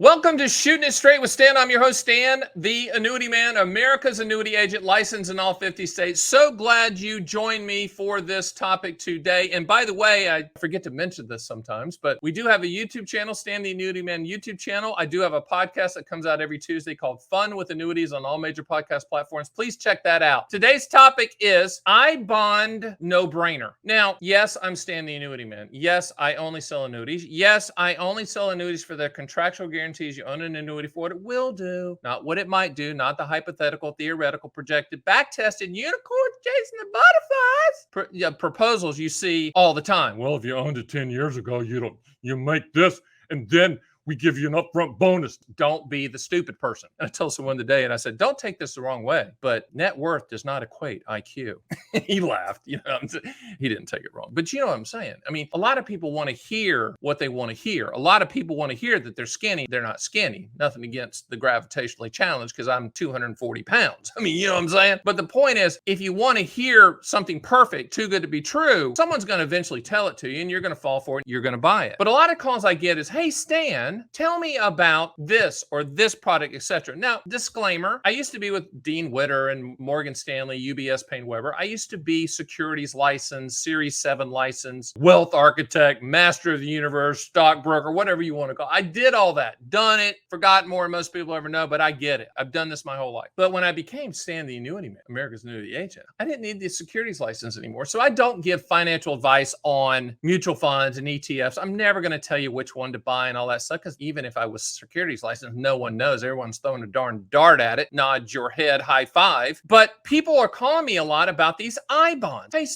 Welcome to Shootin' It Straight with Stan. I'm your host, Stan, the Annuity Man, America's annuity agent, licensed in all 50 states. So glad you joined me for this topic today. And by the way, I forget to mention this sometimes, but we do have a YouTube channel, Stan the Annuity Man YouTube channel. I do have a podcast that comes out every Tuesday called Fun with Annuities on all major podcast platforms. Please check that out. Today's topic is I bond no-brainer. Now, yes, I'm Stan the Annuity Man. Yes, I only sell annuities. Yes, I only sell annuities for their contractual guarantees. You own an annuity for what it will do, not what it might do, not the hypothetical, theoretical, projected, back-tested, unicorns chasing the butterflies proposals you see all the time. Well, if you owned it 10 years ago, you make this, and then we give you an upfront bonus. Don't be the stupid person. I told someone today, and I said, don't take this the wrong way, but net worth does not equate IQ. He laughed. He didn't take it wrong. But you know what I'm saying? I mean, a lot of people want to hear what they want to hear. A lot of people want to hear that they're skinny. They're not skinny. Nothing against the gravitationally challenged because I'm 240 pounds. I mean, you know what I'm saying? But the point is, if you want to hear something perfect, too good to be true, someone's going to eventually tell it to you, and you're going to fall for it. You're going to buy it. But a lot of calls I get is, hey, Stan, tell me about this or this product, etc. Now, disclaimer, I used to be with Dean Witter and Morgan Stanley, UBS, Payne Weber. I used to be securities licensed, Series 7 licensed, wealth architect, master of the universe, stockbroker, whatever you want to call it. I did all that, done it, forgotten more than most people ever know, but I get it. I've done this my whole life. But when I became Stan the Annuity Man, America's annuity agent, I didn't need the securities license anymore. So I don't give financial advice on mutual funds and ETFs. I'm never going to tell you which one to buy and all that stuff, because even if I was securities licensed, no one knows. Everyone's throwing a darn dart at it. Nod your head, high five. But people are calling me a lot about these I bonds. Hey,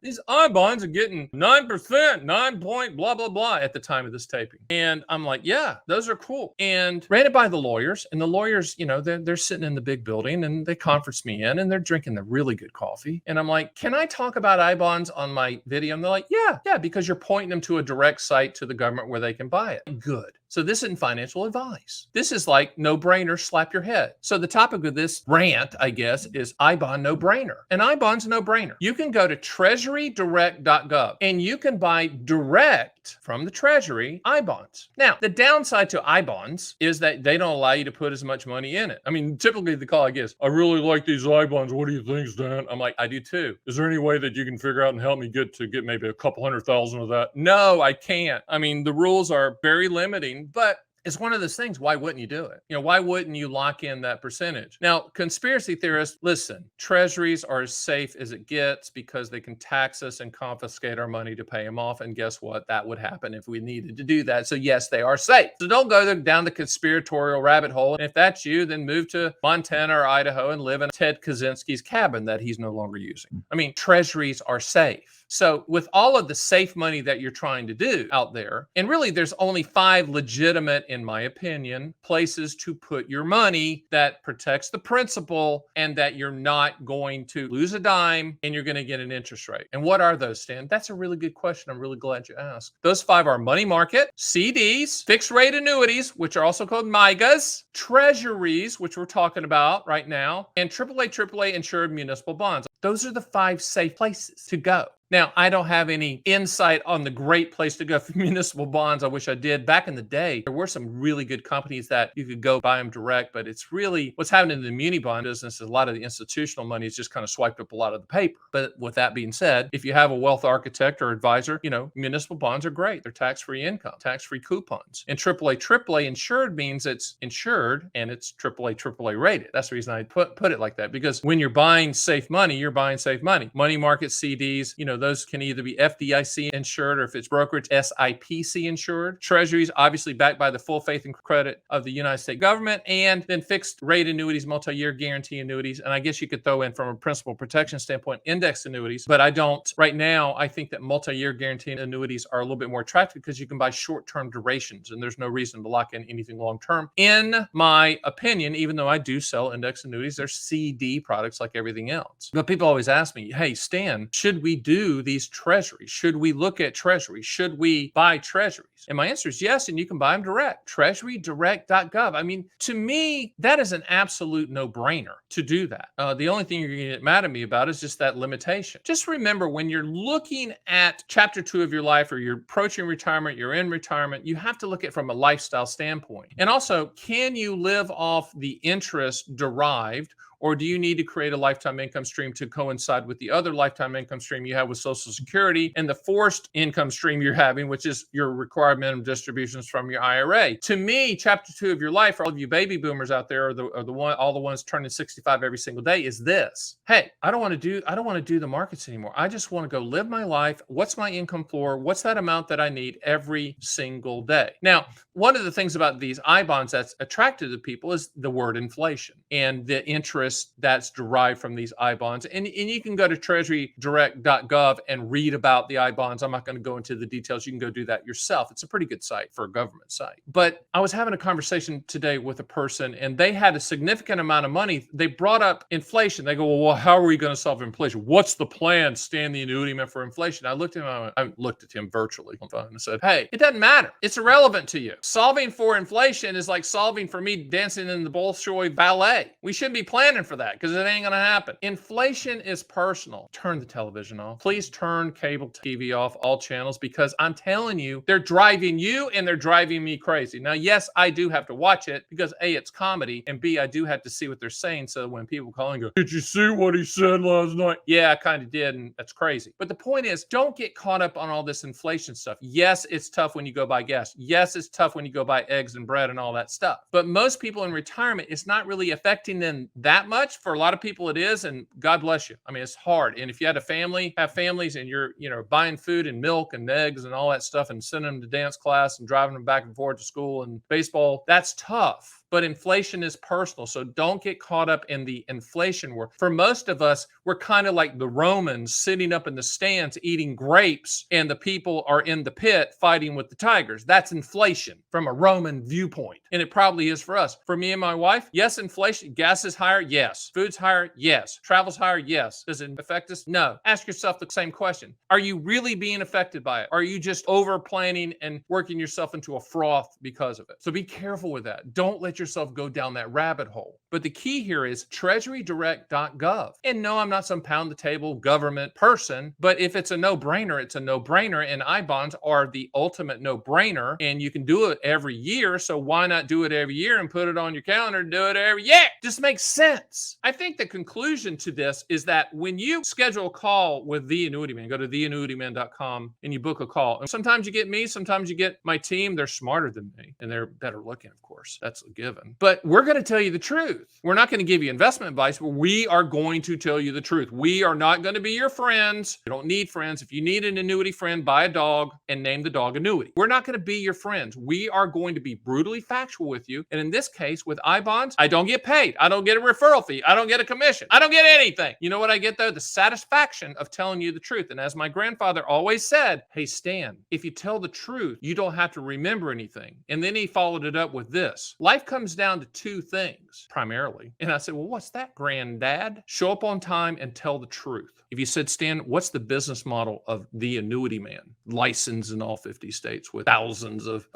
these I bonds are getting 9%, 9 point, blah, blah, blah at the time of this taping. And I'm like, yeah, those are cool. And ran it by the lawyers. And the lawyers, you know, they're sitting in the big building and they conference me in and they're drinking the really good coffee. And I'm like, can I talk about I bonds on my video? And they're like, yeah, because you're pointing them to a direct site to the government where they can buy it. Good. So this isn't financial advice. This is like no-brainer, slap your head. So the topic of this rant, I guess, is I bond no-brainer. And I bond's no-brainer. You can go to treasurydirect.gov and you can buy direct from the Treasury I bonds. Now, the downside to I bonds is that they don't allow you to put as much money in it. I mean, typically the call I get is, I really like these I bonds. What do you think, Stan? I'm like, I do too. Is there any way that you can figure out and help me get maybe a couple 100,000 of that? No, I can't. I mean, the rules are very limiting. But it's one of those things. Why wouldn't you do it? You know, why wouldn't you lock in that percentage? Now, conspiracy theorists, listen, treasuries are as safe as it gets because they can tax us and confiscate our money to pay them off. And guess what? That would happen if we needed to do that. So yes, they are safe. So don't go down the conspiratorial rabbit hole. And if that's you, then move to Montana or Idaho and live in Ted Kaczynski's cabin that he's no longer using. I mean, treasuries are safe. So with all of the safe money that you're trying to do out there, and really there's only 5 legitimate, in my opinion, places to put your money that protects the principal and that you're not going to lose a dime and you're going to get an interest rate. And what are those, Stan? That's a really good question. I'm really glad you asked. Those 5 are money market, CDs, fixed rate annuities, which are also called MYGAs, treasuries, which we're talking about right now, and AAA insured municipal bonds. Those are the 5 safe places to go. Now, I don't have any insight on the great place to go for municipal bonds. I wish I did. Back in the day, there were some really good companies that you could go buy them direct, but it's really what's happening in the muni bond business is a lot of the institutional money has just kind of swiped up a lot of the paper. But with that being said, if you have a wealth architect or advisor, you know, municipal bonds are great. They're tax-free income, tax-free coupons. And AAA insured means it's insured and it's AAA rated. That's the reason I put it like that, because when you're buying safe money, you're buying safe money. Money market CDs, you know, those can either be FDIC insured or if it's brokerage, SIPC insured. Treasuries, obviously backed by the full faith and credit of the United States government, and then fixed rate annuities, multi-year guarantee annuities. And I guess you could throw in from a principal protection standpoint, index annuities, but I don't. Right now, I think that multi-year guarantee annuities are a little bit more attractive because you can buy short-term durations and there's no reason to lock in anything long-term. In my opinion, even though I do sell index annuities, they're CD products like everything else. But people always ask me, hey, Stan, should we do do these treasuries? Should we look at treasuries? Should we buy treasuries? And my answer is yes, and you can buy them direct. Treasurydirect.gov. I mean, to me, that is an absolute no-brainer to do that. The only thing you're going to get mad at me about is just that limitation. Just remember, when you're looking at chapter 2 of your life, or you're approaching retirement, you're in retirement, you have to look at it from a lifestyle standpoint. And also, can you live off the interest derived, or do you need to create a lifetime income stream to coincide with the other lifetime income stream you have with Social Security and the forced income stream you're having, which is your required minimum distributions from your IRA? To me, chapter 2 of your life, for all of you baby boomers out there, all the ones turning 65 every single day, is this: hey, I don't want to do the markets anymore. I just want to go live my life. What's my income floor? What's that amount that I need every single day? Now, one of the things about these I bonds that's attractive to people is the word inflation and the interest that's derived from these I bonds. And you can go to treasurydirect.gov and read about the I bonds. I'm not going to go into the details. You can go do that yourself. It's a pretty good site for a government site. But I was having a conversation today with a person, and they had a significant amount of money. They brought up inflation. They go, well, how are we going to solve inflation? What's the plan, Stan the Annuity Man, for inflation? I looked at him. I looked at him virtually on the phone and said, hey, it doesn't matter. It's irrelevant to you. Solving for inflation is like solving for me dancing in the Bolshoi ballet. We shouldn't be planning for that, because it ain't going to happen. Inflation is personal. Turn the television off. Please turn cable TV off, all channels, because I'm telling you, they're driving you and they're driving me crazy. Now, yes, I do have to watch it because A, it's comedy, and B, I do have to see what they're saying. So when people call and go, Did you see what he said last night? yeah, I kind of did, and that's crazy. But the point is, don't get caught up on all this inflation stuff. Yes, it's tough when you go buy gas. Yes, it's tough when you go buy eggs and bread and all that stuff. But most people in retirement, it's not really affecting them that much. For a lot of people, it is, and God bless you. I mean, it's hard. And if you had a family, have families, and you're, buying food and milk and eggs and all that stuff and sending them to dance class and driving them back and forth to school and baseball, that's tough. But inflation is personal. So don't get caught up in the inflation war. For most of us, we're kind of like the Romans sitting up in the stands eating grapes, and the people are in the pit fighting with the tigers. That's inflation from a Roman viewpoint. And it probably is for us. For me and my wife, yes, inflation. Gas is higher. Yes. Food's higher. Yes. Travel's higher. Yes. Does it affect us? No. Ask yourself the same question. Are you really being affected by it? Are you just over planning and working yourself into a froth because of it? So be careful with that. Don't let yourself go down that rabbit hole. But the key here is treasurydirect.gov. And no, I'm not some pound the table government person, but if it's a no-brainer, it's a no-brainer, and I bonds are the ultimate no-brainer, and you can do it every year. So why not do it every year and put it on your calendar and do it every year? Just makes sense. I think the conclusion to this is that when you schedule a call with the Annuity Man, go to theannuityman.com and you book a call. And sometimes you get me, sometimes you get my team. They're smarter than me and they're better looking, of course. That's a given. But we're going to tell you the truth. We're not going to give you investment advice, but we are going to tell you the truth. We are not going to be your friends. You don't need friends. If you need an annuity friend, buy a dog and name the dog Annuity. We're not going to be your friends. We are going to be brutally factual with you. And in this case, with I bonds, I don't get paid. I don't get a referral fee. I don't get a commission. I don't get anything. You know what I get though? The satisfaction of telling you the truth. And as my grandfather always said, hey, Stan, if you tell the truth, you don't have to remember anything. And then he followed it up with this: life comes down to two things primarily. And I said, well, what's that, granddad? Show up on time and tell the truth. If you said, Stan, what's the business model of the Annuity Man? Licensed in all 50 states with thousands of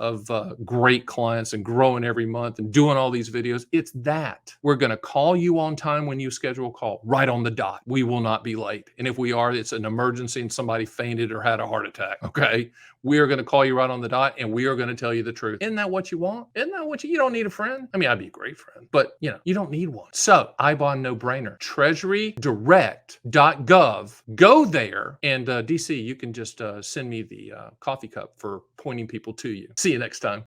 great clients and growing every month and doing all these videos. It's that. We're going to call you on time when you schedule a call, right on the dot. We will not be late. And if we are, it's an emergency and somebody fainted or had a heart attack. Okay. We are going to call you right on the dot and we are going to tell you the truth. Isn't that what you want? Isn't that what you don't need a friend? I mean, I'd be a great friend, but you don't need one. So I bond no brainer. Treasurydirect.gov. Go there. And DC, you can just send me the coffee cup for pointing people to you. See you next time.